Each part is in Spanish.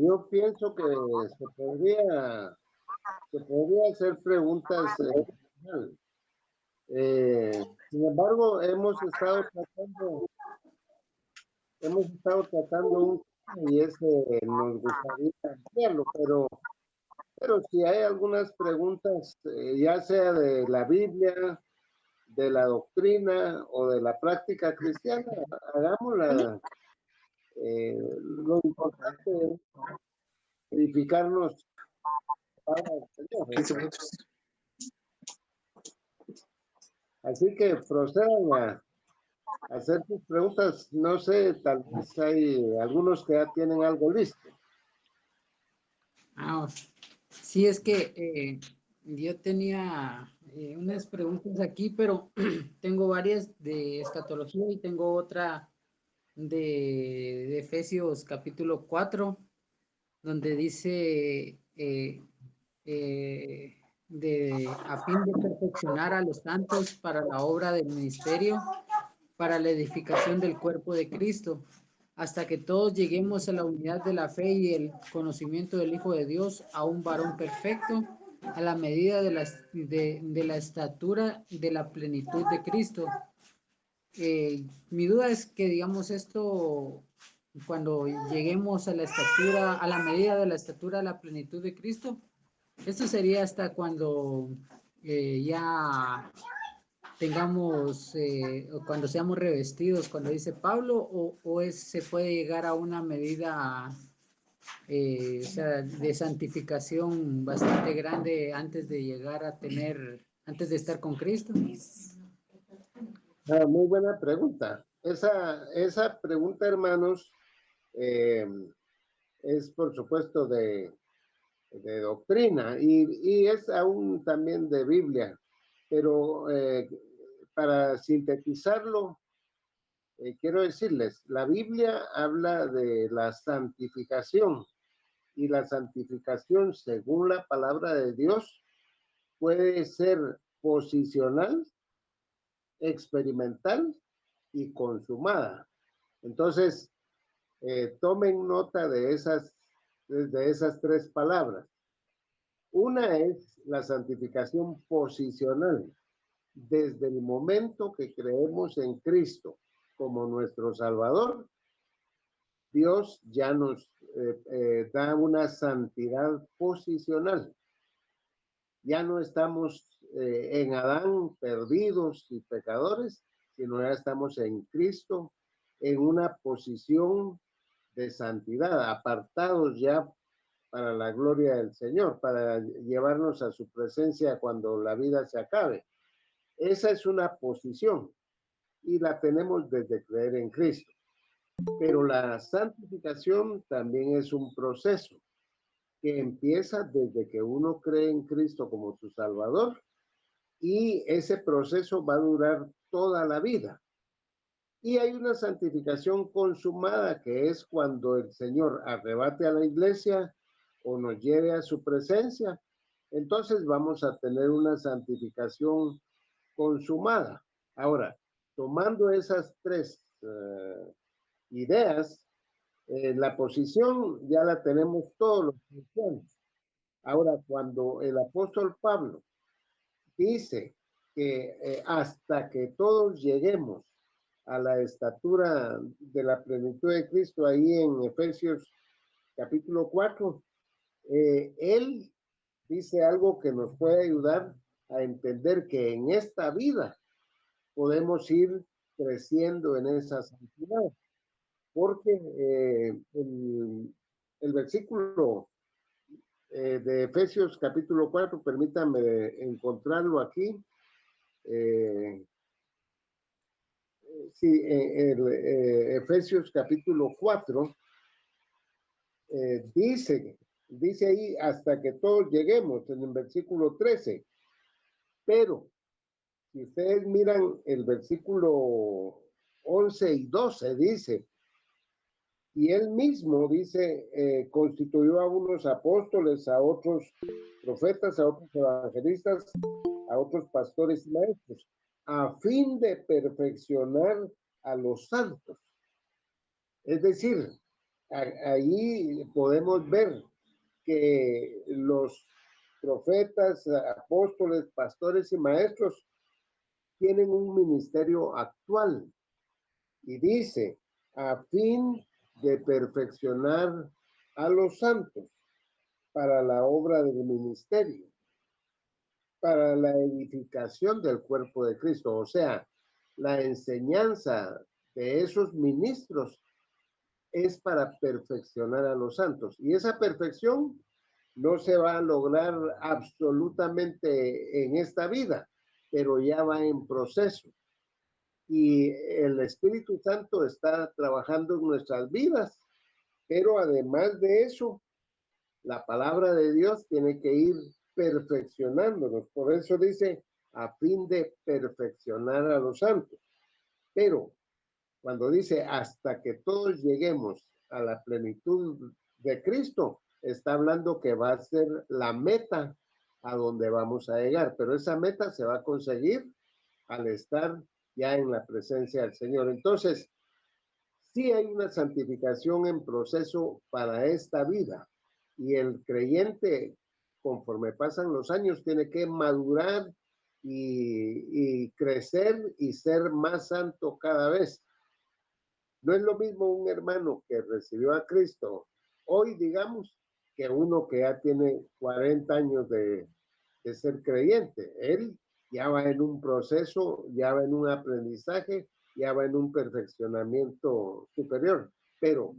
Yo pienso que se podría hacer preguntas en general. Sin embargo, hemos estado tratando un tema y ese nos gustaría ampliarlo, pero si hay algunas preguntas, ya sea de la Biblia, de la doctrina o de la práctica cristiana, hagámosla. Lo importante es edificarnos para el Señor. 15 minutos. Así que procedan a hacer sus preguntas. No sé, tal vez hay algunos que ya tienen algo listo. Sí, es que yo tenía unas preguntas aquí, pero tengo varias de escatología y tengo otra de Efesios capítulo 4, donde dice a fin de perfeccionar a los santos para la obra del ministerio, para la edificación del cuerpo de Cristo, hasta que todos lleguemos a la unidad de la fe y el conocimiento del Hijo de Dios, a un varón perfecto, a la medida de la estatura de la plenitud de Cristo. Mi duda es que, digamos, esto, cuando lleguemos a la estatura, a la medida de la estatura de la plenitud de Cristo, esto sería hasta cuando ya tengamos, o cuando seamos revestidos, cuando dice Pablo, se puede llegar a una medida o sea, de santificación bastante grande antes de llegar a tener, antes de estar con Cristo. Muy buena pregunta. Esa pregunta, hermanos, es por supuesto de doctrina y es aún también de Biblia, pero para sintetizarlo, quiero decirles, la Biblia habla de la santificación y la santificación, según la palabra de Dios, puede ser posicional, experimental y consumada. Entonces, tomen nota de esas tres palabras. Una es la santificación posicional. Desde el momento que creemos en Cristo como nuestro Salvador, Dios ya nos da una santidad posicional. Ya no estamos en Adán perdidos y pecadores, sino ya estamos en Cristo en una posición de santidad, apartados ya para la gloria del Señor, para llevarnos a su presencia cuando la vida se acabe. Esa es una posición y la tenemos desde creer en Cristo. Pero la santificación también es un proceso que empieza desde que uno cree en Cristo como su Salvador y ese proceso va a durar toda la vida. Y hay una santificación consumada que es cuando el Señor arrebate a la iglesia o nos lleve a su presencia. Entonces vamos a tener una santificación consumada. Ahora, tomando esas tres ideas, la posición ya la tenemos todos los cristianos. Ahora, cuando el apóstol Pablo dice que hasta que todos lleguemos a la estatura de la plenitud de Cristo, ahí en Efesios capítulo 4, él dice algo que nos puede ayudar a entender que en esta vida podemos ir creciendo en esa santidad, porque el versículo de Efesios capítulo 4, permítanme encontrarlo aquí. Sí, Efesios capítulo 4 dice ahí hasta que todos lleguemos, en el versículo 13. Pero si ustedes miran el versículo 11 y 12, dice, y él mismo dice, constituyó a unos apóstoles, a otros profetas, a otros evangelistas, a otros pastores y maestros, a fin de perfeccionar a los santos. Es decir, Ahí podemos ver que los profetas, apóstoles, pastores y maestros tienen un ministerio actual y dice, a fin de perfeccionar a los santos para la obra del ministerio, para la edificación del cuerpo de Cristo. O sea, la enseñanza de esos ministros es para perfeccionar a los santos. Y esa perfección no se va a lograr absolutamente en esta vida, pero ya va en proceso. Y el Espíritu Santo está trabajando en nuestras vidas, pero además de eso, la palabra de Dios tiene que ir perfeccionándonos. Por eso dice, a fin de perfeccionar a los santos. Pero cuando dice hasta que todos lleguemos a la plenitud de Cristo, está hablando que va a ser la meta a donde vamos a llegar, pero esa meta se va a conseguir al estar ya en la presencia del Señor. Entonces, sí hay una santificación en proceso para esta vida y el creyente, conforme pasan los años, tiene que madurar y crecer y ser más santo cada vez. No es lo mismo un hermano que recibió a Cristo hoy, digamos, que uno que ya tiene 40 años de ser creyente. Él ya va en un proceso, ya va en un aprendizaje, ya va en un perfeccionamiento superior. Pero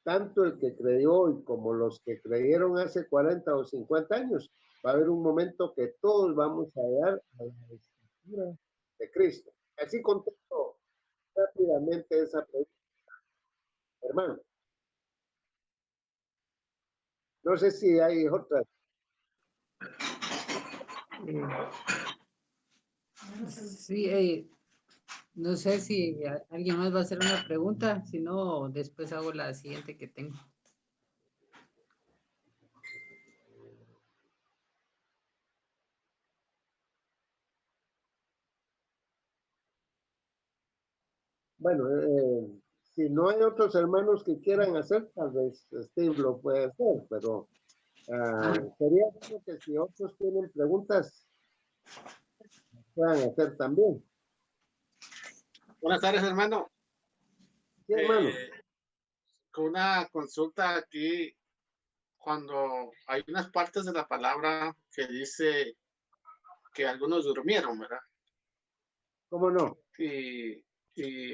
tanto el que creyó hoy como los que creyeron hace 40 o 50 años, va a haber un momento que todos vamos a llegar a la estatura de Cristo. Así contesto rápidamente esa pregunta, hermano. No sé si hay otra. Sí, no sé si alguien más va a hacer una pregunta, si no, después hago la siguiente que tengo. Bueno, si no hay otros hermanos que quieran hacer, tal vez Steve lo puede hacer, pero sería bueno que si otros tienen preguntas, puedan hacer también. Buenas tardes, hermano. Sí, hermano. Con una consulta aquí, cuando hay unas partes de la palabra que dice que algunos durmieron, ¿verdad? ¿Cómo no? Y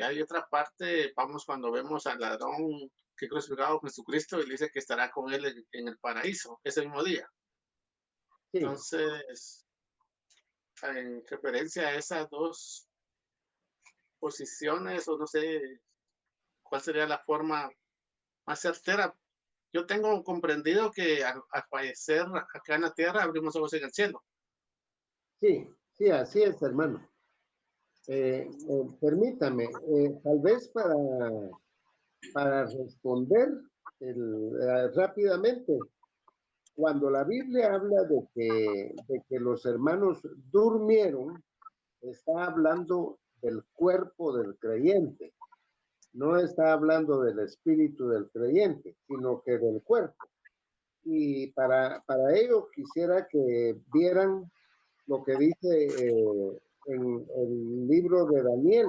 hay otra parte, vamos, cuando vemos al ladrón que crucificado con Jesucristo, y dice que estará con él en el paraíso ese mismo día. Sí. Entonces, en referencia a esas dos posiciones, o no sé cuál sería la forma más certera. Yo tengo comprendido que al fallecer acá en la tierra abrimos ojos en el cielo. Sí, sí, así es, hermano. Permítame, tal vez para responder rápidamente, cuando la Biblia habla de que los hermanos durmieron, está hablando del cuerpo del creyente. No está hablando del espíritu del creyente, sino que del cuerpo. Y para ello quisiera que vieran lo que dice en el libro de Daniel.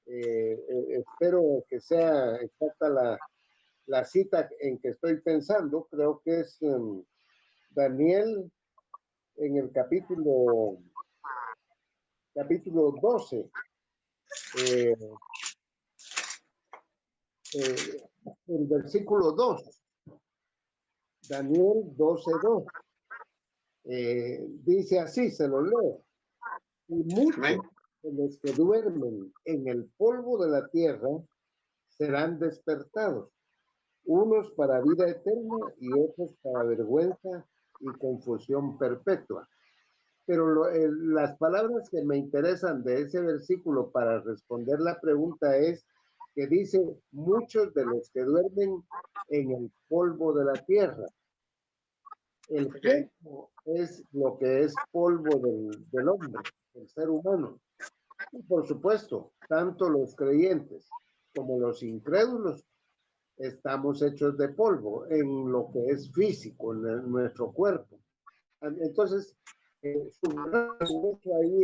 Espero que sea exacta la cita en que estoy pensando. Creo que es Daniel en el capítulo 12. El versículo 2, Daniel 12:2, dice así, se lo leo. Y muchos de los que duermen en el polvo de la tierra serán despertados, unos para vida eterna y otros para vergüenza y confusión perpetua. Pero las palabras que me interesan de ese versículo para responder la pregunta es que dice muchos de los que duermen en el polvo de la tierra. El cuerpo es lo que es polvo del hombre, del ser humano. Y por supuesto, tanto los creyentes como los incrédulos estamos hechos de polvo en lo que es físico, en nuestro cuerpo. Entonces, ahí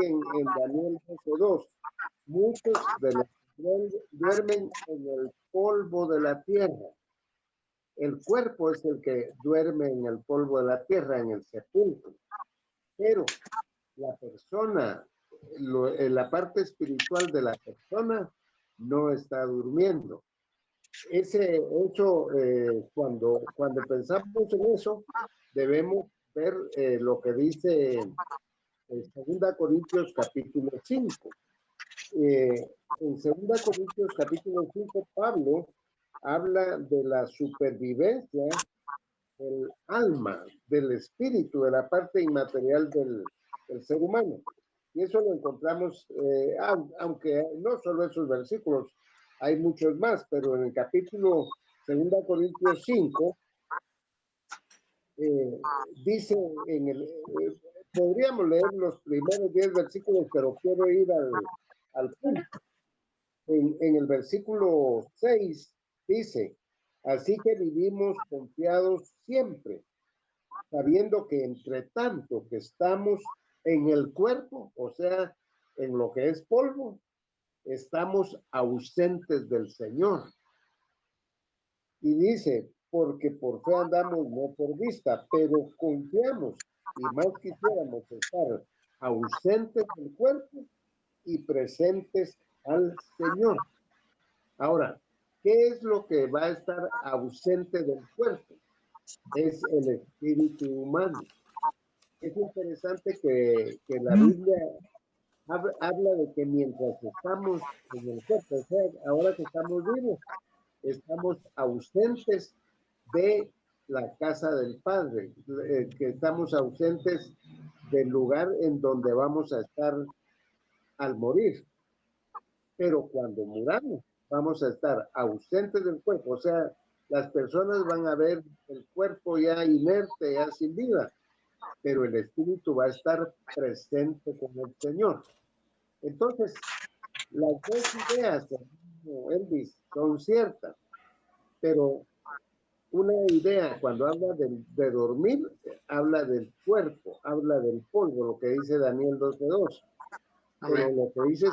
en Daniel 12:2, muchos de los que duermen en el polvo de la tierra. El cuerpo es el que duerme en el polvo de la tierra, en el sepulcro. Pero la persona, en la parte espiritual de la persona, no está durmiendo. Cuando pensamos en eso, debemos ver lo que dice en 2 Corintios capítulo 5. En 2 Corintios capítulo 5, Pablo habla de la supervivencia del alma, del espíritu, de la parte inmaterial del ser humano. Y eso lo encontramos, aunque no solo esos versículos, hay muchos más, pero en el capítulo 2 Corintios 5, dice podríamos leer los primeros 10 versículos, pero quiero ir al punto. En el versículo 6 dice, así que vivimos confiados siempre, sabiendo que entre tanto que estamos en el cuerpo, o sea, en lo que es polvo, estamos ausentes del Señor. Y dice, porque por fe andamos, no por vista, pero confiamos y más quisiéramos estar ausentes del cuerpo y presentes al Señor. Ahora, ¿qué es lo que va a estar ausente del cuerpo? Es el espíritu humano. Es interesante que la Biblia habla de que mientras estamos en el cuerpo, o sea, ahora que estamos vivos, estamos ausentes de la casa del Padre, que estamos ausentes del lugar en donde vamos a estar al morir. Pero cuando muramos, vamos a estar ausentes del cuerpo, o sea, las personas van a ver el cuerpo ya inerte, ya sin vida, pero el espíritu va a estar presente con el Señor. Entonces, las dos ideas, Elvis, son ciertas, pero una idea cuando habla de dormir, habla del cuerpo, habla del polvo, lo que dice Daniel 12:2. Pero lo que dice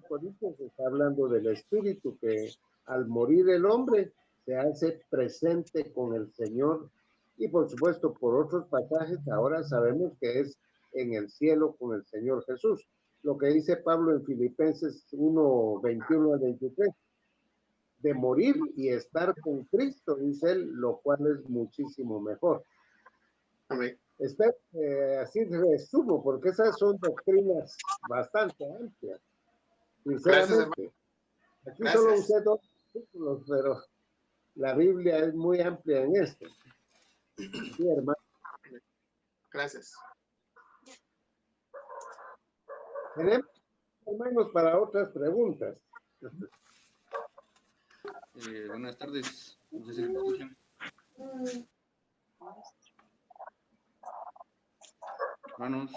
Corintios está hablando del espíritu, que al morir el hombre se hace presente con el Señor, y por supuesto por otros pasajes ahora sabemos que es en el cielo con el Señor Jesús. Lo que dice Pablo en Filipenses 1:21-23, de morir y estar con Cristo, dice él, lo cual es muchísimo mejor. Amén. Espero así resumo, porque esas son doctrinas bastante amplias. Sinceramente, aquí solo usé 2 versículos, pero la Biblia es muy amplia en esto. Sí, hermano. Gracias. Tenemos, hermanos, para otras preguntas. Buenas tardes. No sé si me escuchan. Hermanos.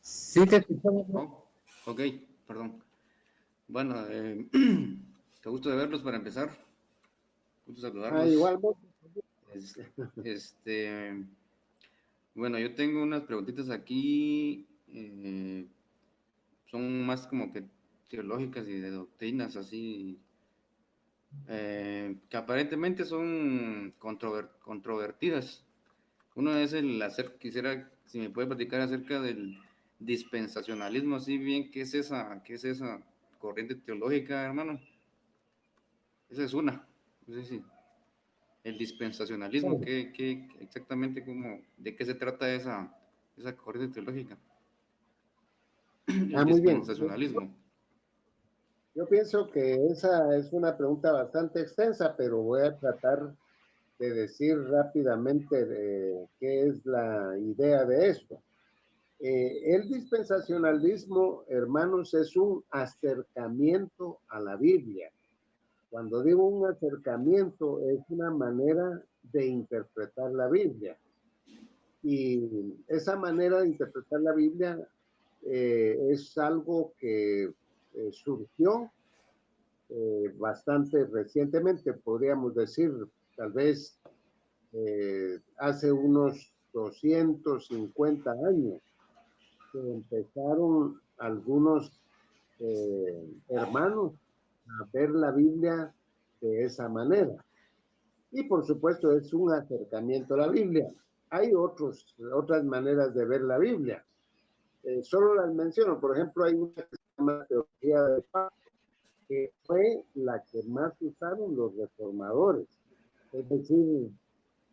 Sí, te escuchamos. Oh, ok, perdón. Bueno, qué gusto de verlos para empezar. Gusto saludarlos. Igual. Bueno, yo tengo unas preguntitas aquí. Son más como que teológicas y de doctrinas así. Que aparentemente son controvertidas. Uno es quisiera, si me puede platicar acerca del dispensacionalismo, así bien, ¿qué es esa corriente teológica, hermano? Esa es una. No sé si el dispensacionalismo, ¿qué exactamente de qué se trata esa corriente teológica? El Muy bien. dispensacionalismo. Yo pienso que esa es una pregunta bastante extensa, pero voy a tratar de decir rápidamente qué es la idea de esto. El dispensacionalismo, hermanos, es un acercamiento a la Biblia. Cuando digo un acercamiento, es una manera de interpretar la Biblia. Y esa manera de interpretar la Biblia es algo que surgió bastante recientemente, podríamos decir, tal vez hace unos 250 años, que empezaron algunos hermanos a ver la Biblia de esa manera. Y por supuesto es un acercamiento a la Biblia. Hay otras maneras de ver la Biblia. Solo las menciono. Por ejemplo, hay una que se llama teología del pacto, que fue la que más usaron los reformadores. Es decir,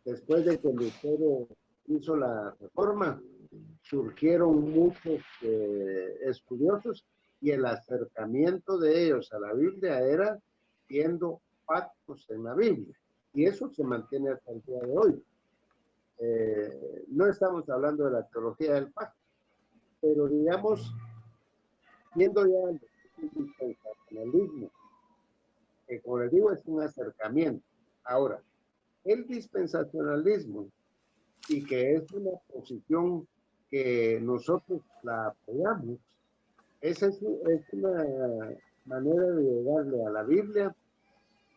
después de que Lutero hizo la reforma, surgieron muchos estudiosos y el acercamiento de ellos a la Biblia era viendo pactos en la Biblia. Y eso se mantiene hasta el día de hoy. No estamos hablando de la teología del pacto, pero digamos, viendo ya el dispensacionalismo, que como les digo es un acercamiento. Ahora, el dispensacionalismo, y que es una posición que nosotros la apoyamos, esa es una manera de llegarle a la Biblia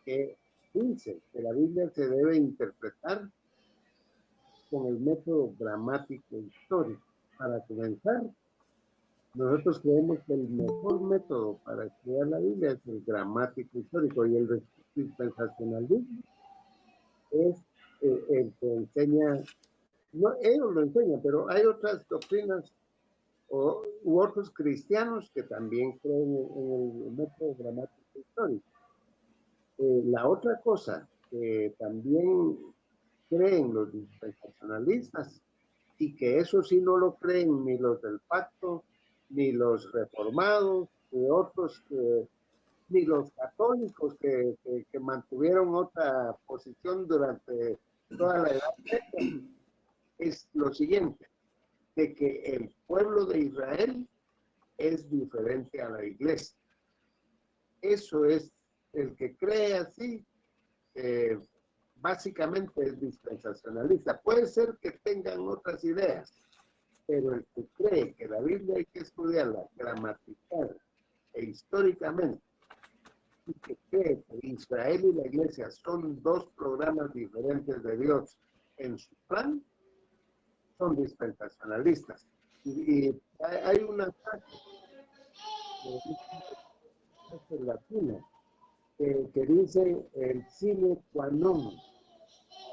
que dice que la Biblia se debe interpretar con el método gramático histórico. Para comenzar, nosotros creemos que el mejor método para estudiar la Biblia es el gramático histórico, y el dispensacionalismo es el que enseña, no, ellos lo enseñan, pero hay otras doctrinas u otros cristianos que también creen en el método gramático histórico. La otra cosa que también creen los dispensacionalistas, y que eso sí no lo creen ni los del pacto, ni los reformados, ni otros, ni los católicos que mantuvieron otra posición durante toda la Edad Media, es lo siguiente, de que el pueblo de Israel es diferente a la iglesia. Eso es, el que cree así, básicamente es dispensacionalista. Puede ser que tengan otras ideas, pero el que cree que la Biblia hay que estudiarla gramatical e históricamente, y que cree que Israel y la iglesia son dos programas diferentes de Dios en su plan, son dispensacionalistas. Y hay una frase latina que dice el sine qua non.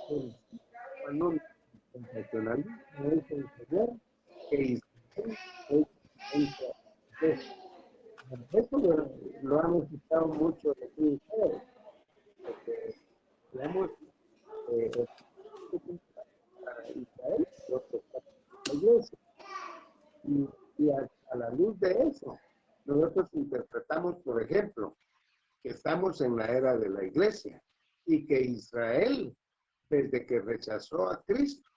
El sine qua non dispensacionalismo es enseñar que Israel es. Esto lo han escuchado mucho de ustedes, porque digamos, para Israel, lo que está en la iglesia. Y a la luz de eso, nosotros interpretamos, por ejemplo, que estamos en la era de la iglesia y que Israel, desde que rechazó a Cristo,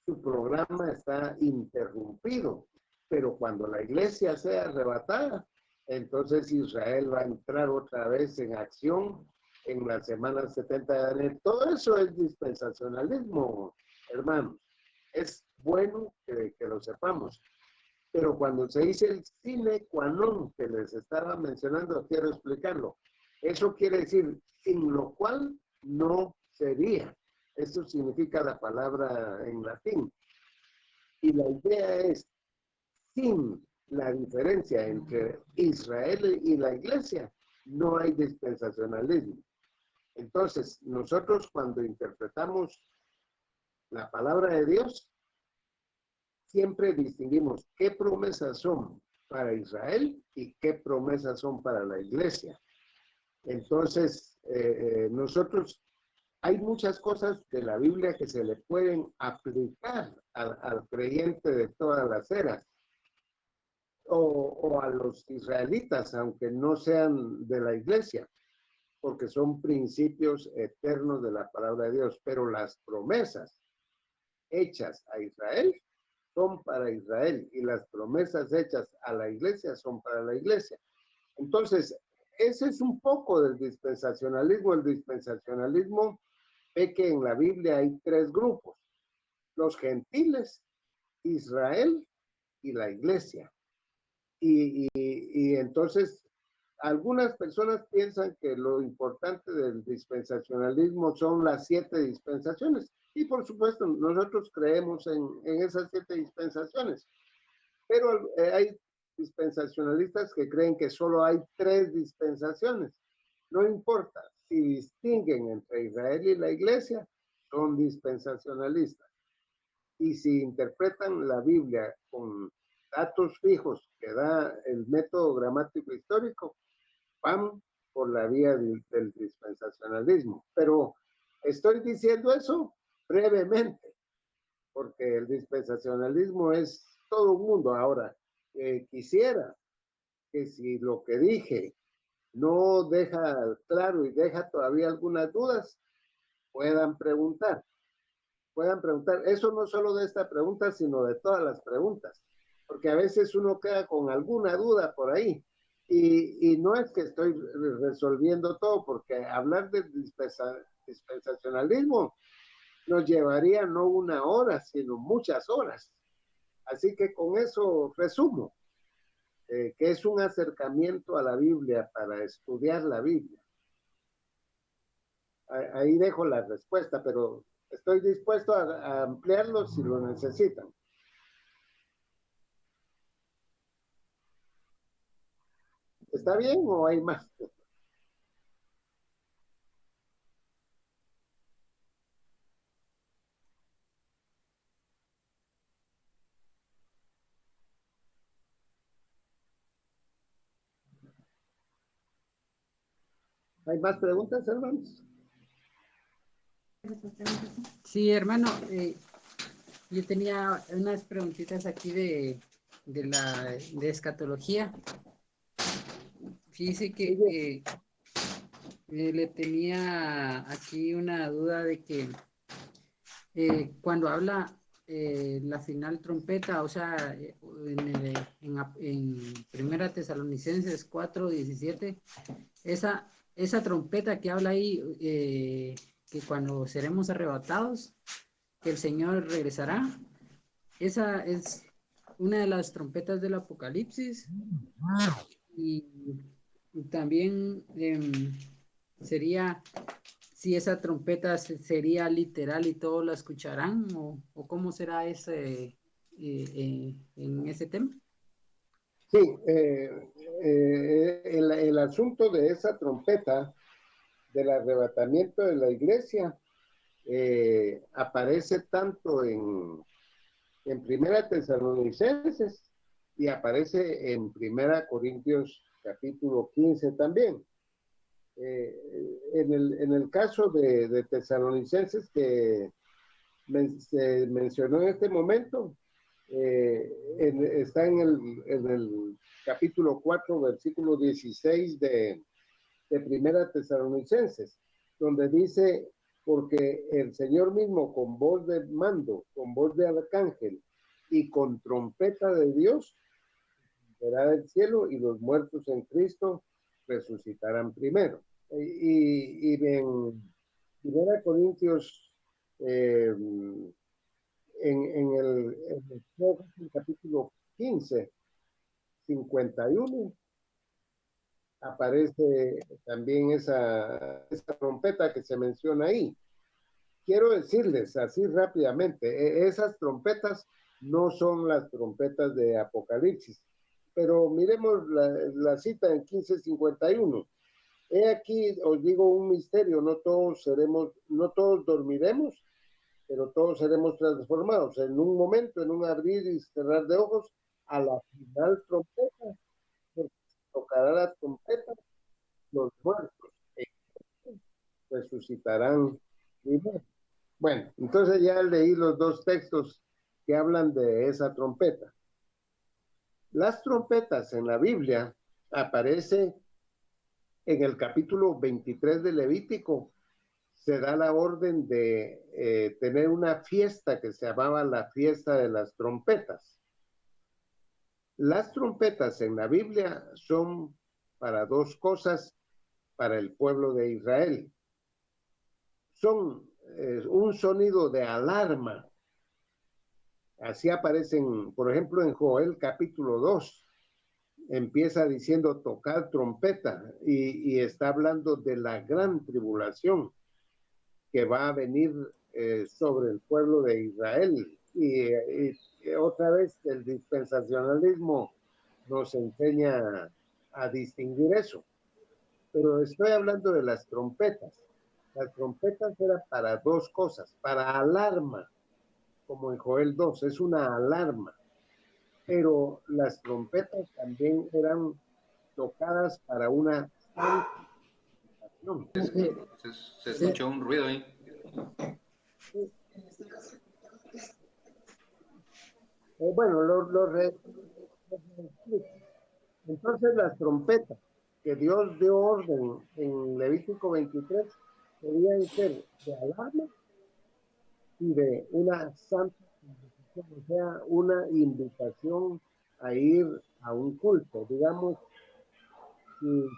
su programa está interrumpido. Pero cuando la iglesia sea arrebatada, entonces Israel va a entrar otra vez en acción en la semana 70 de Daniel. Todo eso es dispensacionalismo, hermanos. Es bueno que lo sepamos. Pero cuando se dice el sine qua non que les estaba mencionando, quiero explicarlo. Eso quiere decir sin lo cual no sería. Eso significa la palabra en latín. Y la idea es, sin la diferencia entre Israel y la iglesia, no hay dispensacionalismo. Entonces, nosotros cuando interpretamos la palabra de Dios, siempre distinguimos qué promesas son para Israel y qué promesas son para la iglesia. Entonces, nosotros, hay muchas cosas de la Biblia que se le pueden aplicar al creyente de todas las eras, o a los israelitas, aunque no sean de la iglesia, porque son principios eternos de la palabra de Dios, pero las promesas hechas a Israel son para Israel y las promesas hechas a la iglesia son para la iglesia. Entonces, ese es un poco del dispensacionalismo. El dispensacionalismo ve que en la Biblia hay tres grupos: los gentiles, Israel y la iglesia. Y entonces algunas personas piensan que lo importante del dispensacionalismo son las 7 dispensaciones. Y por supuesto, nosotros creemos en esas 7 dispensaciones. Pero hay dispensacionalistas que creen que solo hay 3 dispensaciones. No importa, si distinguen entre Israel y la iglesia, son dispensacionalistas. Y si interpretan la Biblia con datos fijos que da el método gramático histórico, van por la vía del dispensacionalismo. Pero estoy diciendo eso brevemente, porque el dispensacionalismo es todo un mundo. Ahora, quisiera que si lo que dije no deja claro y deja todavía algunas dudas, puedan preguntar. Eso no solo de esta pregunta, sino de todas las preguntas, porque a veces uno queda con alguna duda por ahí. Y no es que estoy resolviendo todo, porque hablar de dispensacionalismo nos llevaría no 1 hora, sino muchas horas. Así que con eso resumo, que es un acercamiento a la Biblia para estudiar la Biblia. Ahí dejo la respuesta, pero estoy dispuesto a ampliarlo si lo necesitan. ¿Está bien o hay más? ¿Hay más preguntas, hermanos? Sí, hermano, yo tenía unas preguntitas aquí de escatología. Fíjese que le tenía aquí una duda de que cuando habla la final trompeta, o sea, en Primera Tesalonicenses 4:17, esa trompeta que habla ahí, que cuando seremos arrebatados, que el Señor regresará, esa es una de las trompetas del Apocalipsis. Y también sería si esa trompeta sería literal y todos la escucharán, o cómo será ese en ese tema. Sí, el asunto de esa trompeta del arrebatamiento de la iglesia aparece tanto en Primera Tesalonicenses y aparece en Primera Corintios capítulo 15 también. En el caso de Tesalonicenses que se mencionó en este momento, está en el capítulo 4, versículo 16 de Primera Tesalonicenses, donde dice, porque el Señor mismo con voz de mando, con voz de arcángel y con trompeta de Dios, verá del cielo y los muertos en Cristo resucitarán primero. Y en 1 Corintios, en el capítulo 15, 51, aparece también esa trompeta que se menciona ahí. Quiero decirles así rápidamente, esas trompetas no son las trompetas de Apocalipsis, pero miremos la cita en 15:51. He aquí, os digo un misterio, no todos dormiremos, pero todos seremos transformados en un momento, en un abrir y cerrar de ojos, a la final trompeta, porque tocará la trompeta, los muertos resucitarán primero. Bueno, entonces ya leí los 2 textos que hablan de esa trompeta. Las trompetas en la Biblia aparece en el capítulo 23 de Levítico. Se da la orden de tener una fiesta que se llamaba la fiesta de las trompetas. Las trompetas en la Biblia son para 2 cosas para el pueblo de Israel. Son un sonido de alarma. Así aparecen, por ejemplo, en Joel capítulo 2. empieza diciendo tocar trompeta y está hablando de la gran tribulación que va a venir sobre el pueblo de Israel. Y otra vez el dispensacionalismo nos enseña a distinguir eso. Pero estoy hablando de las trompetas. Las trompetas eran para dos cosas, para alarma, como en Joel 2, es una alarma. Pero las trompetas también eran tocadas para una santificación. Se escuchó un ruido ahí. Bueno, entonces las trompetas que Dios dio orden en Levítico 23 debían ser de alarma y de una santa, o sea, una invitación a ir a un culto. Digamos, si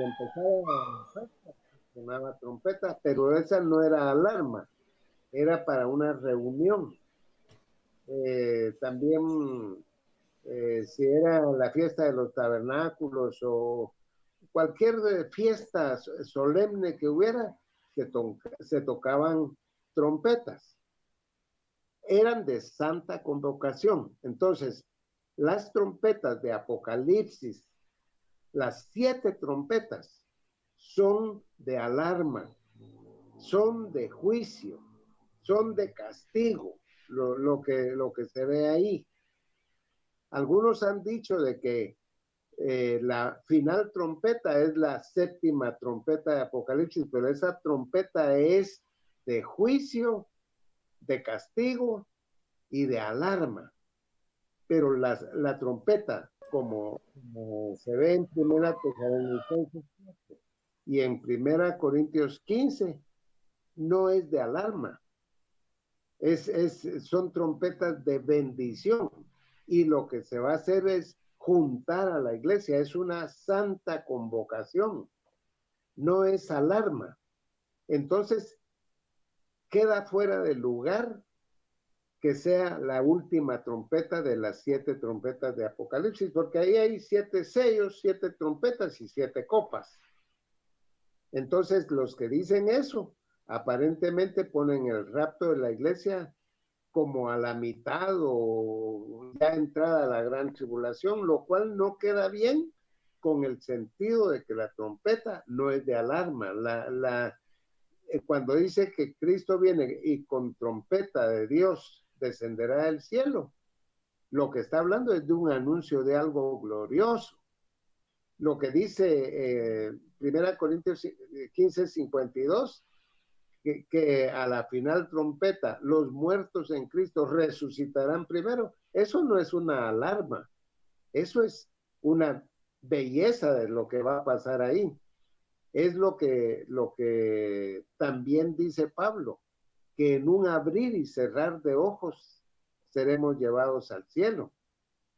empezaba sonaba trompeta, pero esa no era alarma, era para una reunión. También si era la fiesta de los tabernáculos o cualquier fiesta solemne que hubiera, se tocaban trompetas. Eran de santa convocación. Entonces, las trompetas de Apocalipsis, las 7 trompetas, son de alarma, son de juicio, son de castigo, lo que se ve ahí. Algunos han dicho de que la final trompeta es la 7ª trompeta de Apocalipsis, pero esa trompeta es de juicio, de castigo y de alarma. Pero la trompeta, como se ve en 1 Tesalonicenses y en 1 Corintios 15, no es de alarma. Son trompetas de bendición. Y lo que se va a hacer es juntar a la iglesia. Es una santa convocación. No es alarma. Entonces, queda fuera de lugar que sea la última trompeta de las 7 trompetas de Apocalipsis, porque ahí hay 7 sellos, 7 trompetas y 7 copas. Entonces, los que dicen eso, aparentemente ponen el rapto de la iglesia como a la mitad o ya entrada la gran tribulación, lo cual no queda bien con el sentido de que la trompeta no es de alarma. Cuando dice que Cristo viene y con trompeta de Dios descenderá del cielo, lo que está hablando es de un anuncio de algo glorioso. Lo que dice 1 Corintios 15, 52, que a la final trompeta los muertos en Cristo resucitarán primero, eso no es una alarma, eso es una belleza de lo que va a pasar ahí. Es lo que también dice Pablo, que en un abrir y cerrar de ojos seremos llevados al cielo.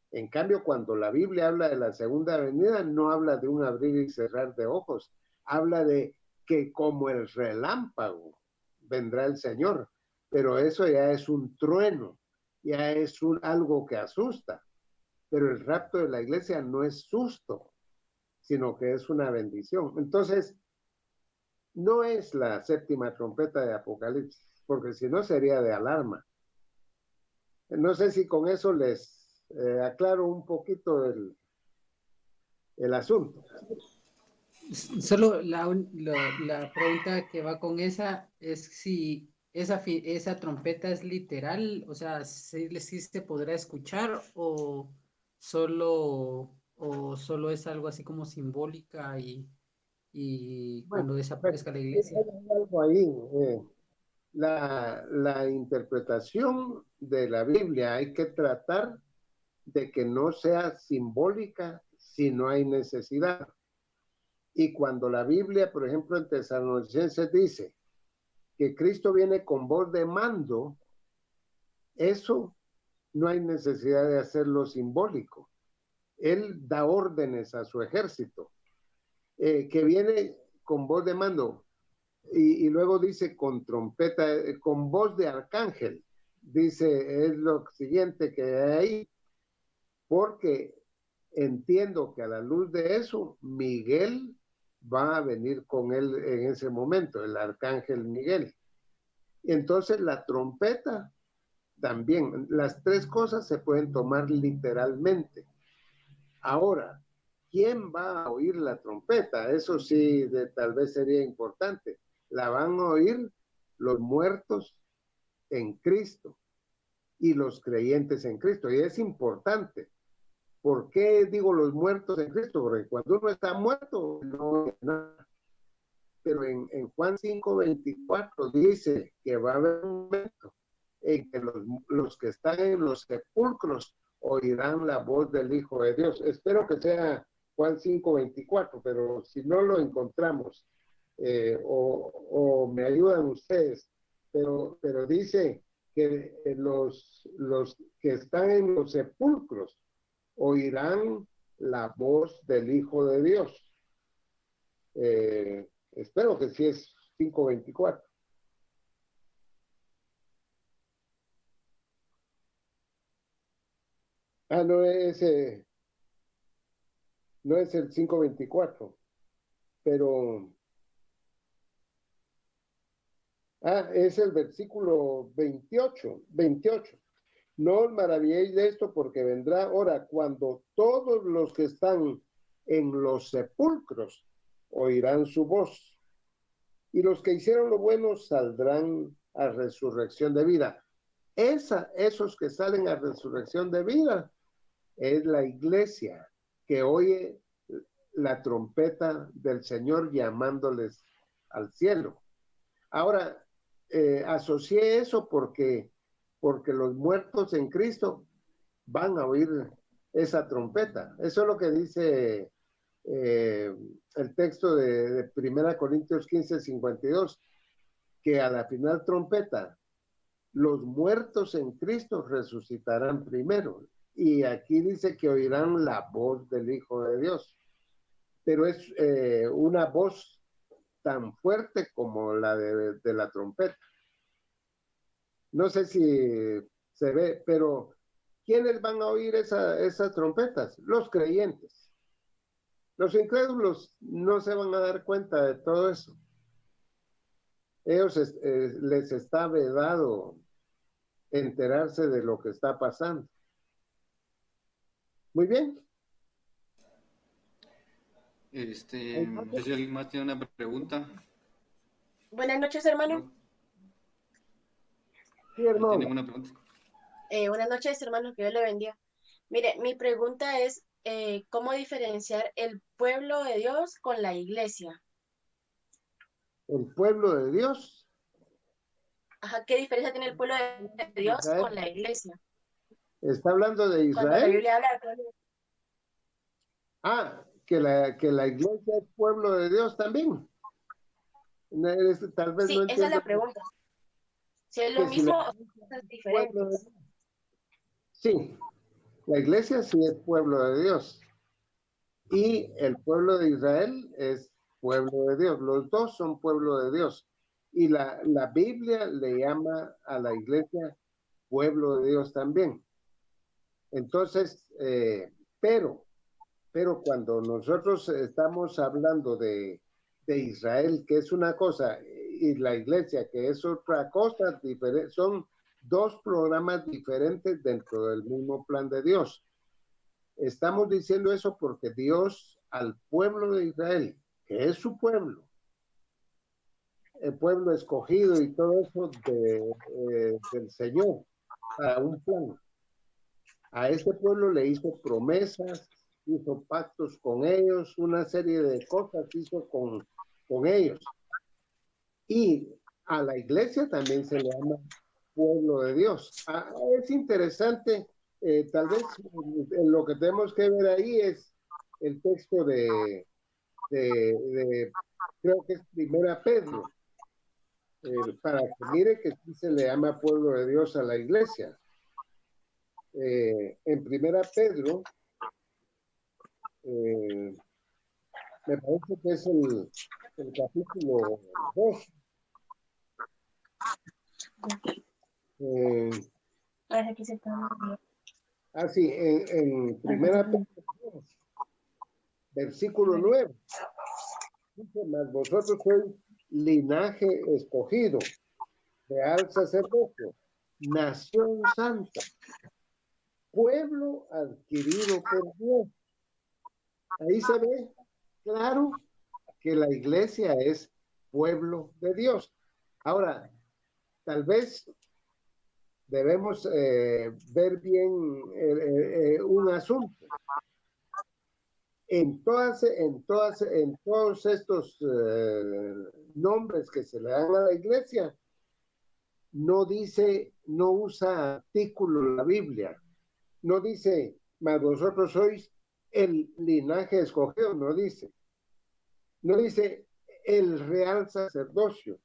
En cambio, cuando la Biblia habla de la segunda venida, no habla de un abrir y cerrar de ojos, habla de que como el relámpago vendrá el Señor, pero eso ya es un trueno, ya es algo que asusta, pero el rapto de la iglesia no es susto, sino que es una bendición. Entonces, no es la 7ª trompeta de Apocalipsis, porque si no sería de alarma. No sé si con eso les aclaro un poquito el asunto. Solo la pregunta que va con esa es si esa trompeta es literal, o sea, si se podrá escuchar solo, o solo es algo así como simbólica y Bueno, cuando desaparezca la iglesia. hay algo ahí. La interpretación de la Biblia hay que tratar de que no sea simbólica si no hay necesidad. Y cuando la Biblia, por ejemplo, en Tesalonicenses dice que Cristo viene con voz de mando, eso no hay necesidad de hacerlo simbólico. Él da órdenes a su ejército, que viene con voz de mando, y luego dice con trompeta, con voz de arcángel, dice, es lo siguiente que hay ahí, porque entiendo que a la luz de eso, Miguel va a venir con él en ese momento, el arcángel Miguel. Entonces la trompeta también, las tres cosas se pueden tomar literalmente. Ahora, ¿quién va a oír la trompeta? Eso sí, tal vez sería importante. La van a oír los muertos en Cristo y los creyentes en Cristo. Y es importante. ¿Por qué digo los muertos en Cristo? Porque cuando uno está muerto, no hay nada. Pero en Juan 5:24 dice que va a haber un momento en que los que están en los sepulcros oirán la voz del Hijo de Dios. Espero que sea Juan 5:24, pero si no lo encontramos, o me ayudan ustedes, pero dice que los que están en los sepulcros oirán la voz del Hijo de Dios. Espero que sí es 5:24. No es, no es el 5:24, pero es el versículo 28. No os maravilléis de esto, porque vendrá hora cuando todos los que están en los sepulcros oirán su voz, y los que hicieron lo bueno saldrán a resurrección de vida. Esos que salen a resurrección de vida es la iglesia que oye la trompeta del Señor llamándoles al cielo. Ahora, asocié eso porque los muertos en Cristo van a oír esa trompeta. Eso es lo que dice el texto de 1 Corintios 15:52, que a la final trompeta, los muertos en Cristo resucitarán primero. Y aquí dice que oirán la voz del Hijo de Dios. Pero es una voz tan fuerte como la de la trompeta. No sé si se ve, pero ¿quiénes van a oír esas trompetas? Los creyentes. Los incrédulos no se van a dar cuenta de todo eso. Ellos les está vedado enterarse de lo que está pasando. Muy bien. No sé si alguien más tiene una pregunta. Buenas noches, hermano. Sí, hermano. ¿Tienen una pregunta? Buenas noches, hermano, que Dios le bendiga. Mire, mi pregunta es, ¿cómo diferenciar el pueblo de Dios con la iglesia? El pueblo de Dios. Ajá, ¿qué diferencia tiene el pueblo de Dios Israel. con la iglesia? ¿Está hablando de Cuando la Israel? Biblia habla Que la iglesia es pueblo de Dios también. Tal vez sí, no esa es entiendo. la pregunta. Si es Que lo si mismo la- o cosas diferentes. Sí, la iglesia sí es pueblo de Dios. Y el pueblo de Israel es pueblo de Dios. Los dos son pueblo de Dios. Y la Biblia le llama a la iglesia pueblo de Dios también. Entonces, pero cuando nosotros estamos hablando de Israel, que es una cosa, y la iglesia, que es otra cosa diferente, son dos programas diferentes dentro del mismo plan de Dios. Estamos diciendo eso porque Dios al pueblo de Israel, que es su pueblo, el pueblo escogido y todo eso del Señor, para un plan. A este pueblo le hizo promesas, hizo pactos con ellos, una serie de cosas hizo con ellos. Y a la iglesia también se le llama pueblo de Dios. Es interesante, tal vez lo que tenemos que ver ahí es el texto de creo que es 1 Pedro, para que mire que sí se le llama pueblo de Dios a la iglesia. En 1 Pedro, me parece que es el capítulo 2. Sí, en 1 Pedro 2. Versículo 9. Dice, mas vosotros sois linaje escogido, real sacerdocio, nación santa, pueblo adquirido por Dios. Ahí se ve claro que la iglesia es pueblo de Dios. Ahora, tal vez debemos ver bien un asunto. En todos estos nombres que se le dan a la iglesia, no dice, no usa artículo la Biblia. No dice, mas vosotros sois el linaje escogido, no dice. No dice el real sacerdocio.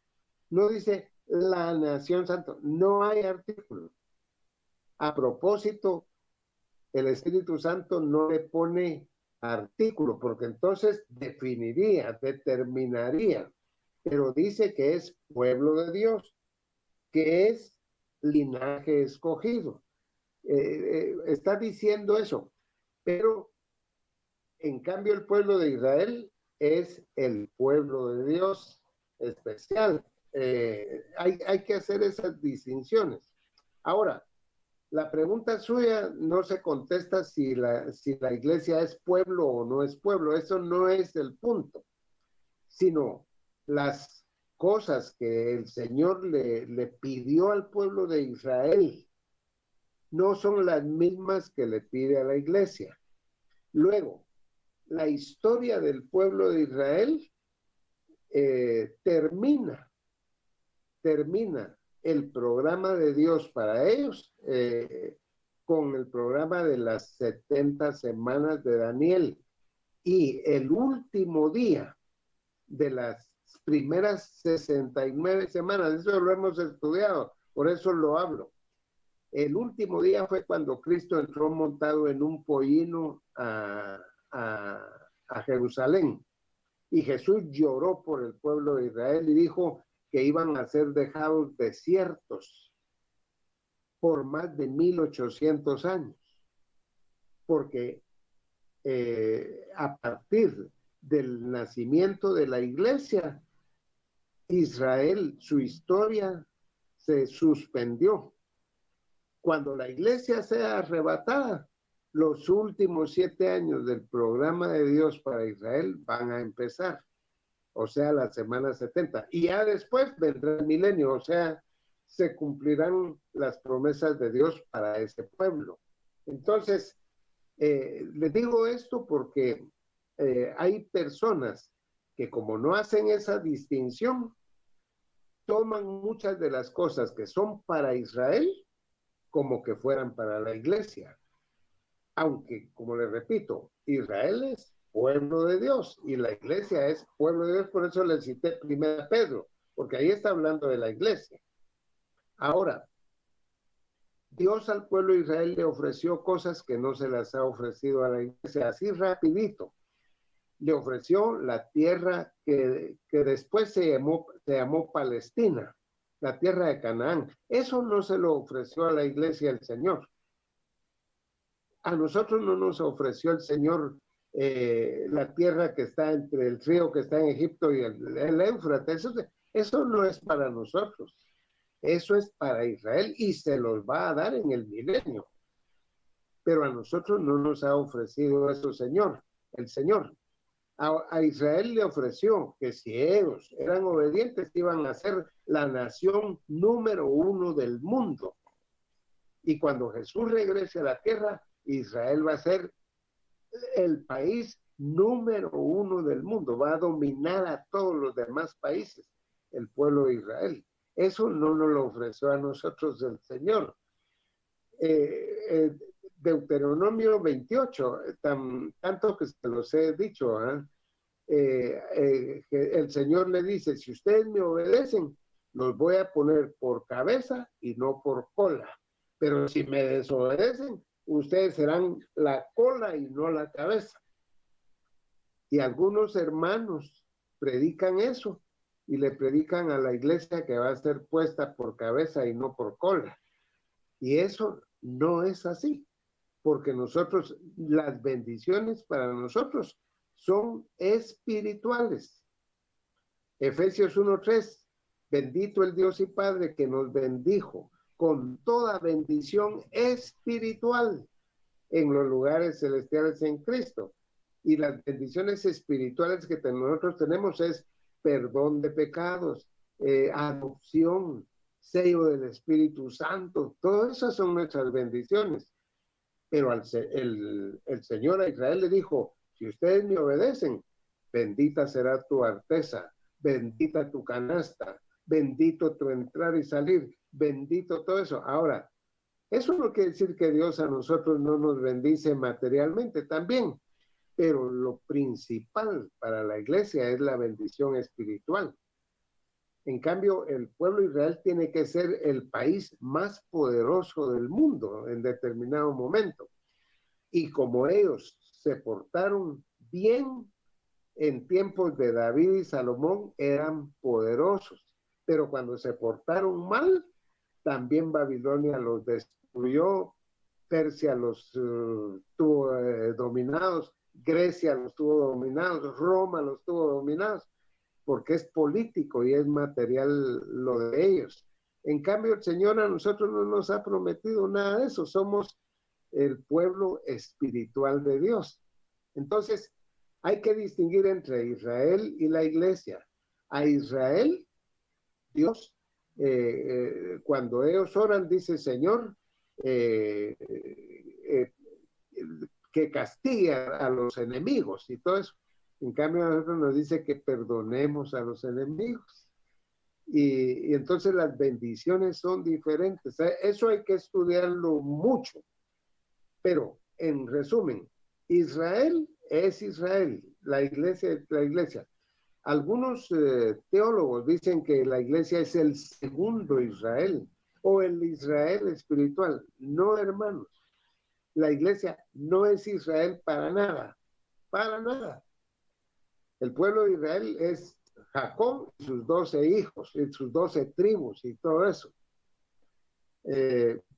No dice la nación santa. No hay artículo. A propósito, el Espíritu Santo no le pone artículo, porque entonces definiría, determinaría, pero dice que es pueblo de Dios, que es linaje escogido. Está diciendo eso, pero en cambio el pueblo de Israel es el pueblo de Dios especial. Hay que hacer esas distinciones. Ahora, la pregunta suya no se contesta si la iglesia es pueblo o no es pueblo. Eso no es el punto, sino las cosas que el Señor le pidió al pueblo de Israel no son las mismas que le pide a la iglesia. Luego, la historia del pueblo de Israel termina el programa de Dios para ellos con el programa de las 70 semanas de Daniel. Y el último día de las primeras 69 semanas, eso lo hemos estudiado, por eso lo hablo. El último día fue cuando Cristo entró montado en un pollino a Jerusalén. Y Jesús lloró por el pueblo de Israel y dijo que iban a ser dejados desiertos por más de 1800 años. Porque a partir del nacimiento de la iglesia, Israel, su historia se suspendió. Cuando la iglesia sea arrebatada, los últimos 7 años del programa de Dios para Israel van a empezar, o sea, la semana 70. Y ya después vendrá el milenio, o sea, se cumplirán las promesas de Dios para ese pueblo. Entonces, les digo esto porque hay personas que como no hacen esa distinción, toman muchas de las cosas que son para Israel como que fueran para la iglesia. Aunque, como les repito, Israel es pueblo de Dios y la iglesia es pueblo de Dios, por eso le cité primero a Pedro, porque ahí está hablando de la iglesia. Ahora, Dios al pueblo de Israel le ofreció cosas que no se las ha ofrecido a la iglesia, así rapidito. Le ofreció la tierra que después se llamó Palestina, la tierra de Canaán. Eso no se lo ofreció a la iglesia el Señor. A nosotros no nos ofreció el Señor la tierra que está entre el río que está en Egipto y el Éufrates. Eso no es para nosotros. Eso es para Israel y se los va a dar en el milenio. Pero a nosotros no nos ha ofrecido eso el Señor. A Israel le ofreció que si ellos eran obedientes iban a ser la nación número 1 del mundo. Y cuando Jesús regrese a la tierra, Israel va a ser el país número 1 del mundo, va a dominar a todos los demás países, el pueblo de Israel. Eso no nos lo ofreció a nosotros el Señor. Deuteronomio 28, tanto que se los he dicho, el Señor le dice, si ustedes me obedecen, los voy a poner por cabeza y no por cola. Pero si me desobedecen, ustedes serán la cola y no la cabeza. Y algunos hermanos predican eso y le predican a la iglesia que va a ser puesta por cabeza y no por cola. Y eso no es así, porque nosotros, las bendiciones para nosotros son espirituales. Efesios 1:3, bendito el Dios y Padre que nos bendijo con toda bendición espiritual en los lugares celestiales en Cristo. Y las bendiciones espirituales que nosotros tenemos es perdón de pecados, adopción, sello del Espíritu Santo. Todas esas son nuestras bendiciones. Pero el Señor a Israel le dijo, si ustedes me obedecen, bendita será tu arteza, bendita tu canasta, bendito tu entrar y salir, bendito todo eso. Ahora, eso no quiere decir que Dios a nosotros no nos bendice materialmente también, pero lo principal para la iglesia es la bendición espiritual. En cambio, el pueblo de Israel tiene que ser el país más poderoso del mundo en determinado momento. Y como ellos se portaron bien en tiempos de David y Salomón, eran poderosos. Pero cuando se portaron mal, también Babilonia los destruyó, Persia los tuvo dominados, Grecia los tuvo dominados, Roma los tuvo dominados, porque es político y es material lo de ellos. En cambio, el Señor a nosotros no nos ha prometido nada de eso. Somos el pueblo espiritual de Dios. Entonces, hay que distinguir entre Israel y la iglesia. A Israel, Dios, cuando ellos oran, dice, Señor, que castigue a los enemigos y todo eso. En cambio, a nosotros nos dice que perdonemos a los enemigos. Y entonces las bendiciones son diferentes. Eso hay que estudiarlo mucho. Pero, en resumen, Israel es Israel, la iglesia es la iglesia. Algunos teólogos dicen que la iglesia es el segundo Israel o el Israel espiritual. No, hermanos. La iglesia no es Israel para nada, para nada. El pueblo de Israel es Jacob y sus 12 hijos, y sus 12 tribus y todo eso.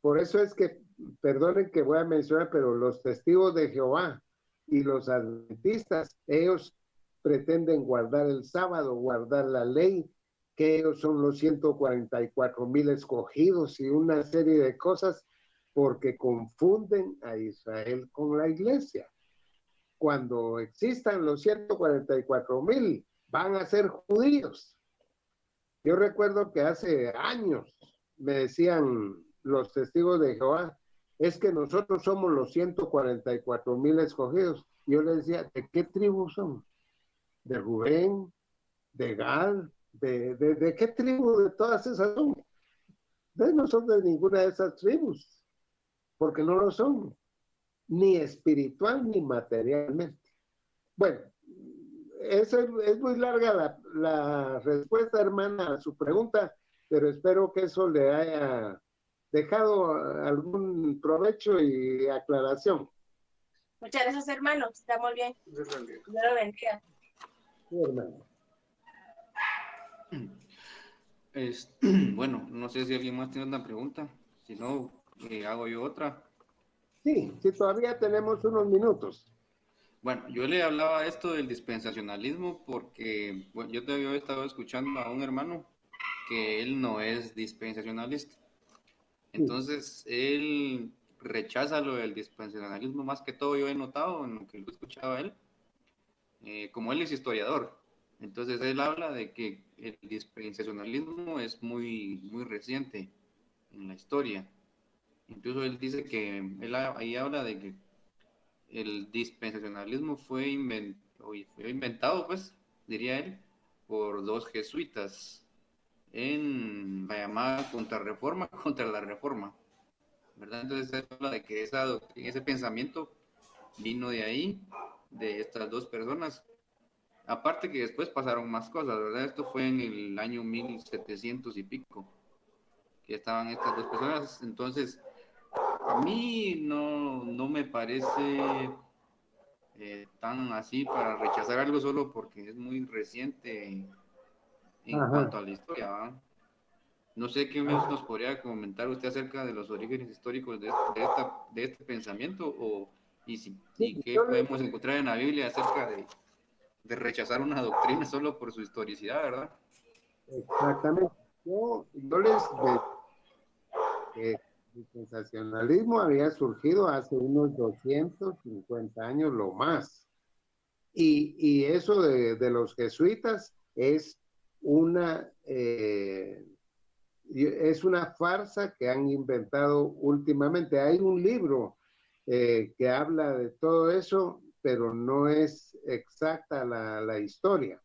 Por eso es que, perdonen que voy a mencionar, pero los testigos de Jehová y los adventistas, ellos pretenden guardar el sábado, guardar la ley, que ellos son los 144,000 escogidos y una serie de cosas, porque confunden a Israel con la iglesia. Cuando existan los 144,000, van a ser judíos. Yo recuerdo que hace años me decían los testigos de Jehová, es que nosotros somos los 144,000 escogidos. Yo les decía, ¿de qué tribu son? ¿De Rubén? ¿De Gad? ¿De qué tribu de todas esas son? No son de ninguna de esas tribus, porque no lo son, ni espiritual ni materialmente. Bueno, es muy larga la respuesta, hermana, a su pregunta, pero espero que eso le haya dejado algún provecho y aclaración. Muchas gracias, hermano. Está muy bien. Dios lo bendiga. Sí, hermano. Bueno, no sé si alguien más tiene una pregunta. Si no, hago yo otra. Sí, todavía tenemos unos minutos. Bueno, yo le hablaba esto del dispensacionalismo porque bueno, yo todavía he estado escuchando a un hermano que él no es dispensacionalista. Entonces, él rechaza lo del dispensacionalismo, más que todo yo he notado en lo que lo he escuchado a él, como él es historiador. Entonces, él habla de que el dispensacionalismo es muy, muy reciente en la historia. Incluso él dice que, él ahí habla de que el dispensacionalismo fue inventado, pues, diría él, por dos jesuitas en la llamada contrarreforma contra la reforma, ¿verdad? Entonces se habla de que ese pensamiento vino de ahí, de estas dos personas. Aparte que después pasaron más cosas, ¿verdad? Esto fue en el año 1700 y pico, que estaban estas dos personas. Entonces, a mí no me parece tan así para rechazar algo solo porque es muy reciente en cuanto a la historia, ¿verdad? No sé qué nos podría comentar usted acerca de los orígenes históricos de este pensamiento y qué podemos encontrar en la Biblia acerca rechazar una doctrina solo por su historicidad, ¿verdad? Exactamente. Yo les que el dispensacionalismo había surgido hace unos 250 años lo más. Y eso de los jesuitas es es una farsa que han inventado últimamente. Hay un libro que habla de todo eso, pero no es exacta la historia.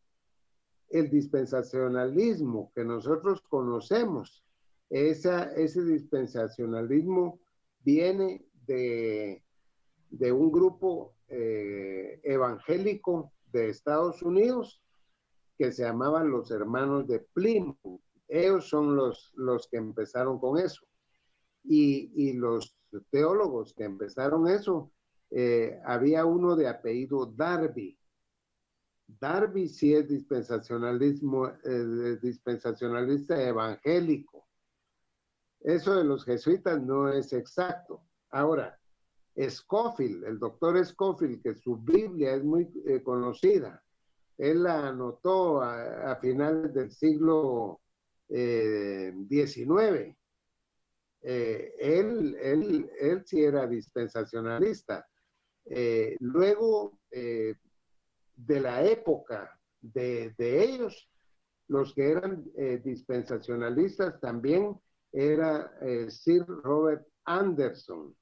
El dispensacionalismo que nosotros conocemos, ese dispensacionalismo viene de un grupo evangélico de Estados Unidos que se llamaban los hermanos de Plymouth. Ellos son los que empezaron con eso. Y los teólogos que empezaron eso, había uno de apellido Darby. Darby sí es dispensacionalista evangélico. Eso de los jesuitas no es exacto. Ahora, Scofield, el doctor Scofield, que su Biblia es muy conocida, él la anotó a finales del siglo XIX. Él sí era dispensacionalista. Luego, de la época de ellos, los que eran dispensacionalistas también era Sir Robert Anderson.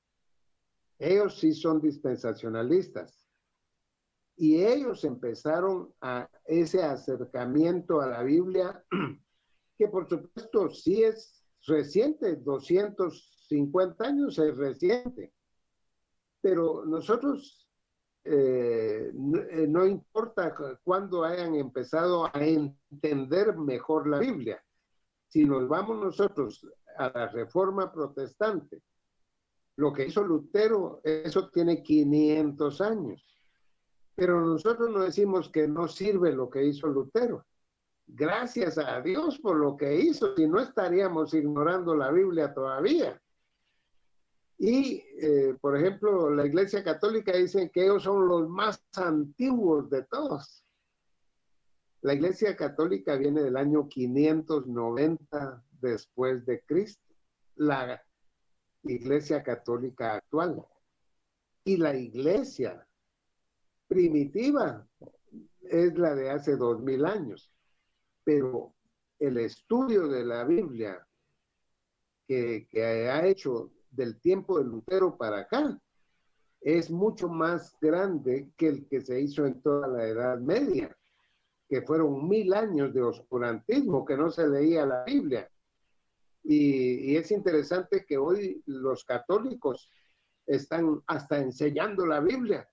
Ellos sí son dispensacionalistas. Y ellos empezaron a ese acercamiento a la Biblia, que por supuesto sí es reciente, 250 años es reciente. Pero nosotros, no importa cuándo hayan empezado a entender mejor la Biblia. Si nos vamos nosotros a la Reforma Protestante, lo que hizo Lutero, eso tiene 500 años. Pero nosotros no decimos que no sirve lo que hizo Lutero. Gracias a Dios por lo que hizo, si no estaríamos ignorando la Biblia todavía. Y, por ejemplo, la Iglesia Católica dice que ellos son los más antiguos de todos. La Iglesia Católica viene del año 590 después de Cristo, la Iglesia Católica actual. Y la Iglesia primitiva es la de hace 2000 años. Pero el estudio de la Biblia que ha hecho del tiempo de Lutero para acá es mucho más grande que el que se hizo en toda la Edad Media, que fueron 1000 años de oscurantismo, que no se leía la Biblia. Y es interesante que hoy los católicos están hasta enseñando la Biblia,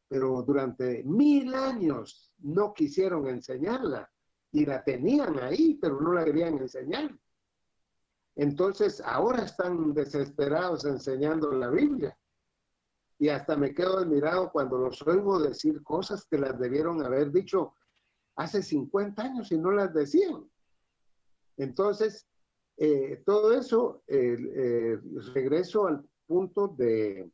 pero durante 1000 años no quisieron enseñarla y la tenían ahí, pero no la querían enseñar. Entonces ahora están desesperados enseñando la Biblia. Y hasta me quedo admirado cuando los oigo decir cosas que las debieron haber dicho hace 50 años y no las decían. Entonces, todo eso, regreso al punto de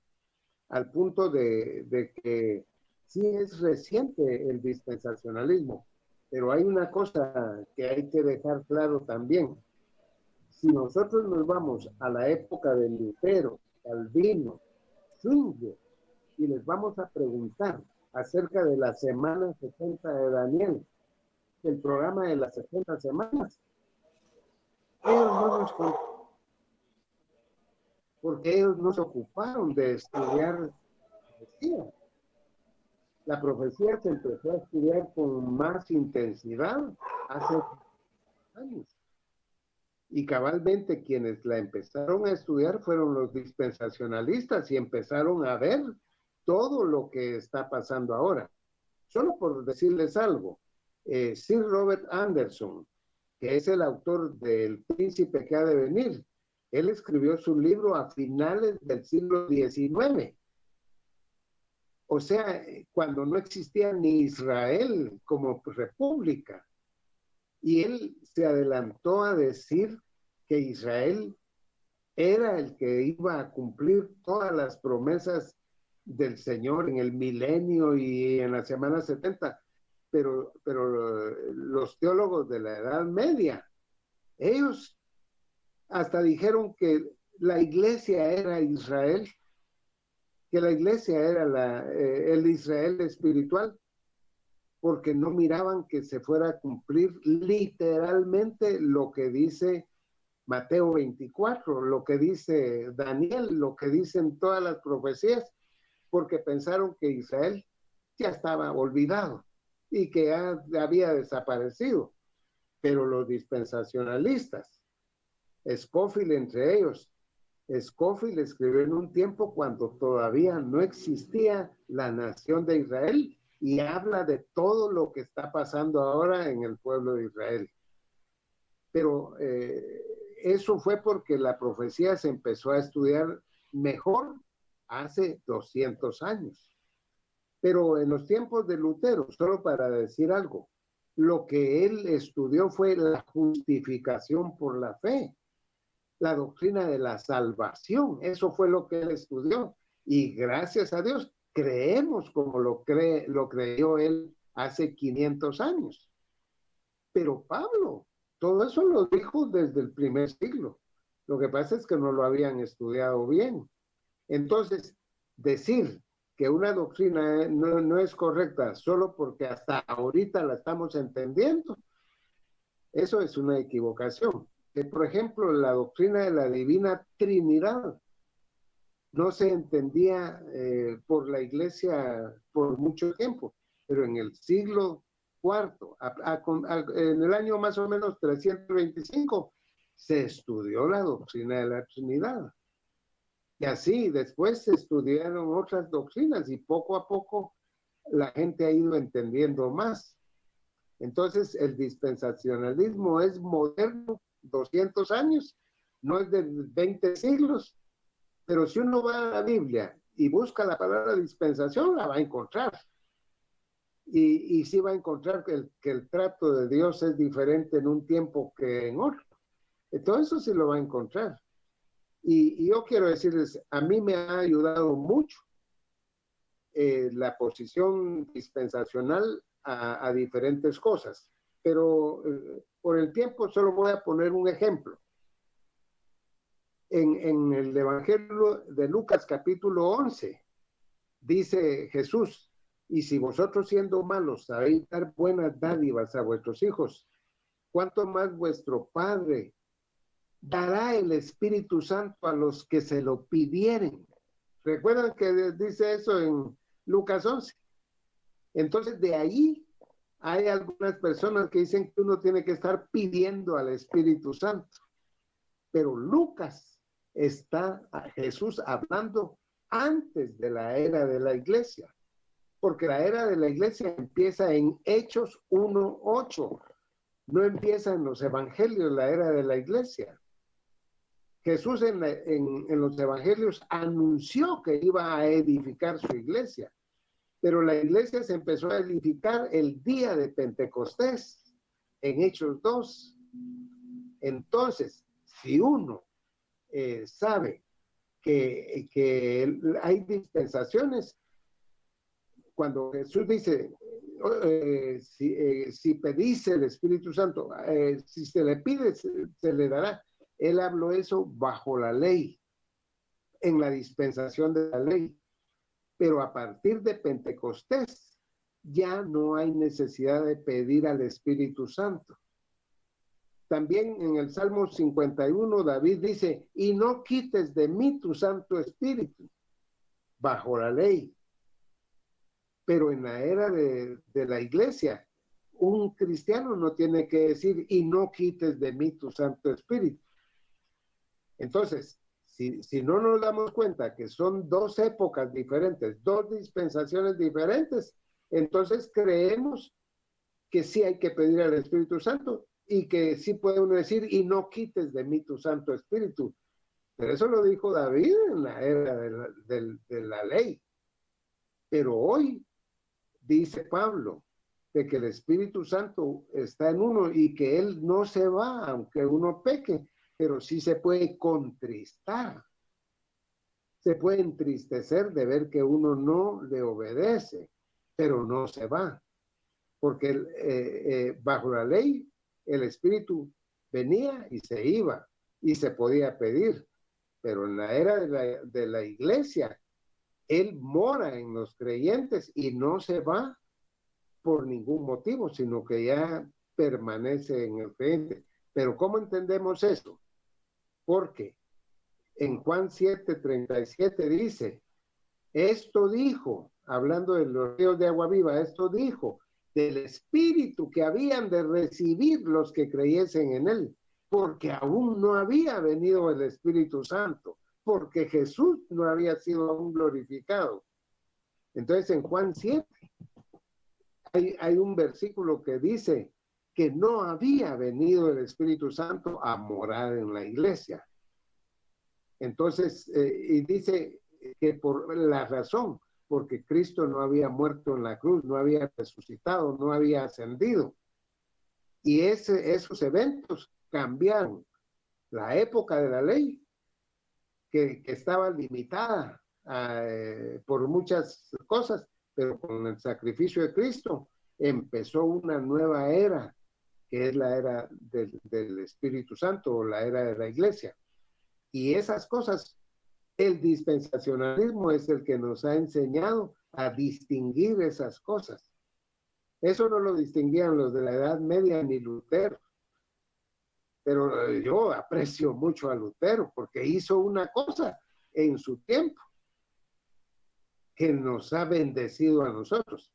que sí es reciente el dispensacionalismo, pero hay una cosa que hay que dejar claro también. Si nosotros nos vamos a la época de Lutero, Calvino, Zwingli, y les vamos a preguntar acerca de la semana 70 de Daniel, el programa de las 70 semanas, ellos no nos contaron, porque ellos no se ocuparon de estudiar la profecía. La profecía se empezó a estudiar con más intensidad hace años. Y cabalmente quienes la empezaron a estudiar fueron los dispensacionalistas y empezaron a ver todo lo que está pasando ahora. Solo por decirles algo, Sir Robert Anderson, que es el autor del Príncipe que ha de venir, él escribió su libro a finales del siglo XIX. O sea, cuando no existía ni Israel como república. Y él se adelantó a decir que Israel era el que iba a cumplir todas las promesas del Señor en el milenio y en la semana 70, pero los teólogos de la Edad Media, ellos hasta dijeron que la iglesia era Israel, que la iglesia era el Israel espiritual, porque no miraban que se fuera a cumplir literalmente lo que dice Mateo 24, lo que dice Daniel, lo que dicen todas las profecías, porque pensaron que Israel ya estaba olvidado y que ya había desaparecido. Pero los dispensacionalistas, Scofield entre ellos, Scofield escribió en un tiempo cuando todavía no existía la nación de Israel y habla de todo lo que está pasando ahora en el pueblo de Israel. Pero eso fue porque la profecía se empezó a estudiar mejor hace 200 años. Pero en los tiempos de Lutero, solo para decir algo, lo que él estudió fue la justificación por la fe, la doctrina de la salvación. Eso fue lo que él estudió. Y gracias a Dios, creemos como lo creyó él hace 500 años. Pero Pablo, todo eso lo dijo desde el primer siglo. Lo que pasa es que no lo habían estudiado bien. Entonces, decir que una doctrina no es correcta solo porque hasta ahorita la estamos entendiendo, eso es una equivocación. Por ejemplo, la doctrina de la divina Trinidad no se entendía por la iglesia por mucho tiempo, pero en el siglo IV, en el año más o menos 325, se estudió la doctrina de la Trinidad. Y así después se estudiaron otras doctrinas y poco a poco la gente ha ido entendiendo más. Entonces el dispensacionalismo es moderno, 200 años, no es de 20 siglos, pero si uno va a la Biblia y busca la palabra dispensación, la va a encontrar. Y sí va a encontrar que el trato de Dios es diferente en un tiempo que en otro. Todo eso sí lo va a encontrar. Y yo quiero decirles, a mí me ha ayudado mucho la posición dispensacional a diferentes cosas, pero por el tiempo solo voy a poner un ejemplo. En el Evangelio de Lucas capítulo 11, dice Jesús, y si vosotros siendo malos sabéis dar buenas dádivas a vuestros hijos, ¿cuánto más vuestro Padre dará el Espíritu Santo a los que se lo pidieren? ¿Recuerdan que dice eso en Lucas 11? Entonces de ahí hay algunas personas que dicen que uno tiene que estar pidiendo al Espíritu Santo. Pero Lucas está a Jesús hablando antes de la era de la iglesia, porque la era de la iglesia empieza en Hechos 1:8, no empieza en los evangelios la era de la iglesia. Jesús en los evangelios anunció que iba a edificar su iglesia, pero la iglesia se empezó a edificar el día de Pentecostés, en Hechos 2. Entonces, si uno sabe que hay dispensaciones, cuando Jesús dice, si pedís el Espíritu Santo, si se le pide, se le dará. Él habló eso bajo la ley, en la dispensación de la ley. Pero a partir de Pentecostés, ya no hay necesidad de pedir al Espíritu Santo. También en el Salmo 51, David dice, y no quites de mí tu Santo Espíritu, bajo la ley. Pero en la era de la iglesia, un cristiano no tiene que decir, y no quites de mí tu Santo Espíritu. Entonces, si no nos damos cuenta que son dos épocas diferentes, dos dispensaciones diferentes, entonces creemos que sí hay que pedir al Espíritu Santo y que sí puede uno decir, y no quites de mí tu Santo Espíritu. Pero eso lo dijo David en la era de la ley. Pero hoy dice Pablo de que el Espíritu Santo está en uno y que él no se va aunque uno peque, pero sí se puede contristar. se puede entristecer de ver que uno no le obedece, pero no se va, porque bajo la ley el Espíritu venía y se iba y se podía pedir, pero en la era de la iglesia, Él mora en los creyentes y no se va por ningún motivo, sino que ya permanece en el creyente. Pero ¿cómo entendemos esto? Porque en Juan 7:37 dice, esto dijo, hablando de los ríos de agua viva, esto dijo del Espíritu que habían de recibir los que creyesen en Él, porque aún no había venido el Espíritu Santo, porque Jesús no había sido aún glorificado. Entonces en Juan 7 hay un versículo que dice que no había venido el Espíritu Santo a morar en la iglesia. Entonces, y dice que por la razón, porque Cristo no había muerto en la cruz, no había resucitado, no había ascendido. Y esos eventos cambiaron la época de la ley, que estaba limitada por muchas cosas, pero con el sacrificio de Cristo empezó una nueva era, que es la era del Espíritu Santo o la era de la iglesia. Y esas cosas, el dispensacionalismo es el que nos ha enseñado a distinguir esas cosas. Eso no lo distinguían los de la Edad Media ni Lutero. Pero yo aprecio mucho a Lutero porque hizo una cosa en su tiempo que nos ha bendecido a nosotros.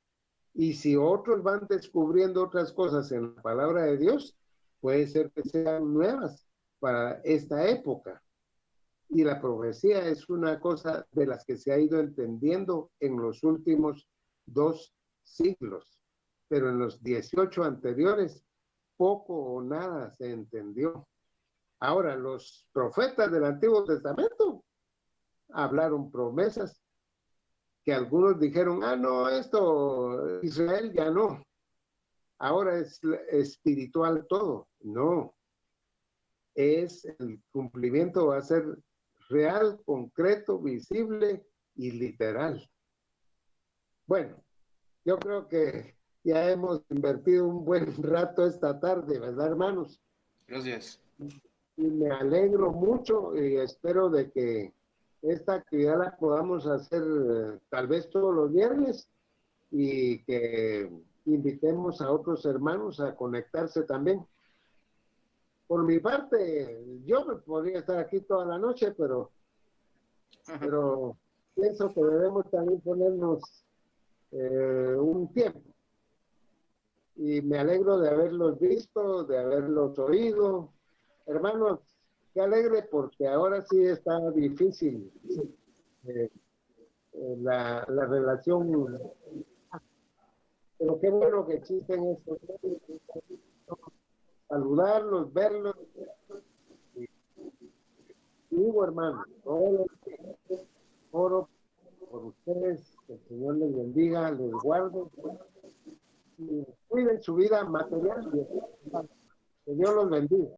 Y si otros van descubriendo otras cosas en la palabra de Dios, puede ser que sean nuevas para esta época. Y la profecía es una cosa de las que se ha ido entendiendo en los últimos 2 siglos. Pero en los 18 anteriores, poco o nada se entendió. Ahora, los profetas del Antiguo Testamento hablaron promesas que algunos dijeron, no, esto Israel ya no. Ahora es espiritual todo. No. Es el cumplimiento, va a ser real, concreto, visible y literal. Bueno, yo creo que ya hemos invertido un buen rato esta tarde, ¿verdad, hermanos? Gracias. Y me alegro mucho y espero de que esta actividad la podamos hacer tal vez todos los viernes y que invitemos a otros hermanos a conectarse también. Por mi parte, yo podría estar aquí toda la noche, pero pienso que debemos también ponernos un tiempo. Y me alegro de haberlos visto, de haberlos oído. Hermanos, qué alegre porque ahora sí está difícil la relación. Pero qué bueno que existen estos. Saludarlos, verlos. Digo, hermano, oro por ustedes, que el Señor les bendiga, les guarde, y cuiden su vida material. Que Dios los bendiga.